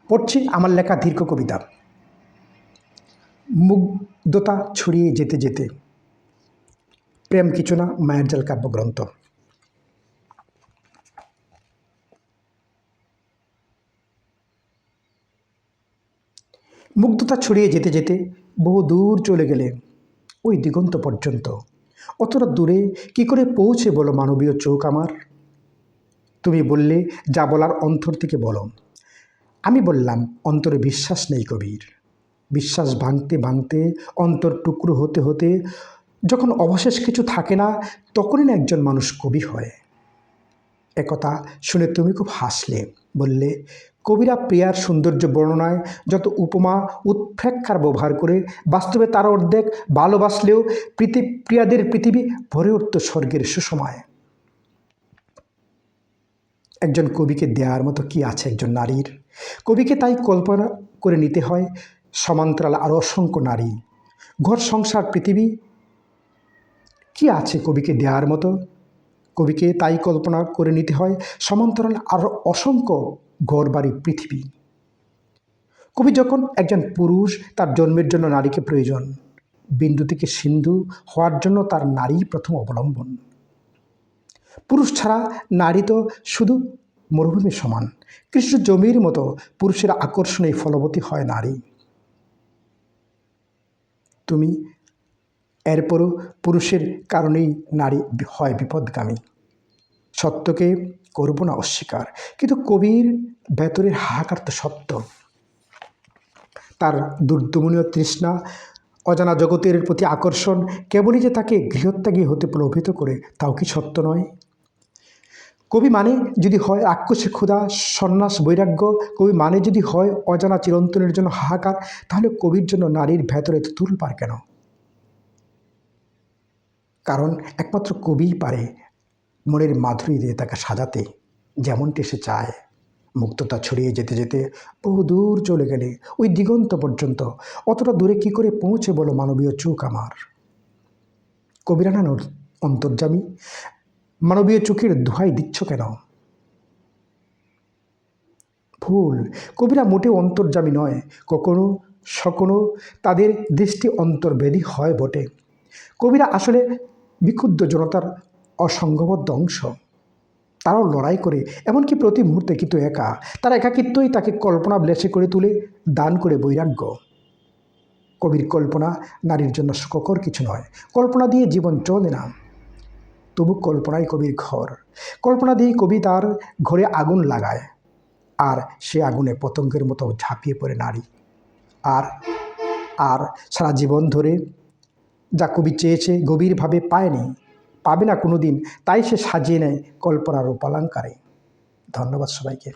পড়ছি আমার লেখা দীর্ঘ কবিতা। মুগ্ধতা ছড়িয়ে যেতে যেতে, প্রেম কিছু না, মায়ের জাল কাব্যগ্রন্থ। মুগ্ধতা ছড়িয়ে যেতে যেতে বহু দূর চলে গেলে, ওই দিগন্ত পর্যন্ত। অতটা দূরে কি করে পৌঁছে বলো মানবীয় চোখ আমার? তুমি বললে যা বলার অন্তর থেকে বলো। আমি বললাম অন্তরে বিশ্বাস নেই কবির। বিশ্বাস ভাঙতে ভাঙতে, অন্তর টুকরো হতে হতে যখন অবশেষ কিছু থাকে না, তখনই না একজন মানুষ কবি হয়। একথা শুনে তুমি খুব হাসলে, বললে কবিরা প্রিয়ার সৌন্দর্য বর্ণনায় যত উপমা উৎপ্রেক্ষার ব্যবহার করে, বাস্তবে তার অর্ধেক ভালোবাসলেও প্রিয়াদের পৃথিবী ভরে উঠত স্বর্গের সুষমায়। একজন কবিকে দেওয়ার মতো কি আছে একজন নারীর? কবিকে তাই কল্পনা করে নিতে হয় সমান্তরাল আরও অসংখ্য নারী, ঘর সংসার পৃথিবী। কি আছে কবিকে দেওয়ার মতো? কবিকে তাই কল্পনা করে নিতে হয় সমান্তরাল আরও অসংখ্য ঘর বাড়ি পৃথিবী। কবি যখন একজন পুরুষ, তার জন্মের জন্য নারীকে প্রয়োজন। বিন্দু থেকে সিন্ধু হওয়ার জন্য তার নারী প্রথম অবলম্বন। পুরুষ ছাড়া নারী তো শুধু মরুভূমির সমান। কৃষ্ণ জমির মতো পুরুষের আকর্ষণে ফলবতী হয় নারী। তুমি এরপরও পুরুষের কারণেই নারী হয় বিপদগামী। সত্যকে করব না অস্বীকার, কিন্তু কবির ভেতরের হাহাকার তো সত্য। তার দুর্দমনীয় তৃষ্ণা, অজানা জগতের প্রতি আকর্ষণ কেবলই যে তাকে গৃহত্যাগী হতে প্রলোভিত করে, তাও কি সত্য নয়? কবি মানে যদি হয় রাক্ষসে ক্ষুধা, সন্ন্যাস, বৈরাগ্য, কবি মানে যদি হয় অজানা চিরন্তনের জন্য হাহাকার, তাহলে কবির জন্য নারীর ভেতরে তো তুলপার কেন? কারণ একমাত্র কবিই পারে মনের মাধুরী দিয়ে তাকে সাজাতে যেমনটি সে চায়। মুক্ততা ছড়িয়ে যেতে যেতে বহু দূর চলে গেলে, ওই দিগন্ত পর্যন্ত। অতটা দূরে কি করে পৌঁছে বলো মানবীয় চোখ আমার? কবিরা না অন্তর্যামী, মানবীয় চোখের দোহাই দিচ্ছ কেন? ভুল, কবিরা মোটেও অন্তর্যামী নয়। কখনো তাদের দৃষ্টি অন্তর্বেদী হয় বটে। কবিরা আসলে বিক্ষুব্ধ জনতার অসংঘবদ্ধ অংশ। তারাও লড়াই করে, এমনকি প্রতি মুহূর্তে, কিন্তু একা। তার একাকিত্বই তাকে কল্পনা ব্লেসে করে তুলে, দান করে বৈরাগ্য। কবির কল্পনা নারীর জন্য সুখকর কিছু নয়। কল্পনা দিয়ে জীবন চলে না। তবু কল্পনাই কবির ঘর। কল্পনা দিয়ে কবি তার ঘরে আগুন লাগায়, আর সে আগুনে পতঙ্গের মতো ঝাঁপিয়ে পড়ে নারী। আর আর সারা জীবন ধরে যা কবি চেয়েছে গভীরভাবে পায়নি, পাবে না কোনো দিন, তাই সে সাজিয়ে নেয় কল্পনার রূপালঙ্কারে। ধন্যবাদ সবাইকে।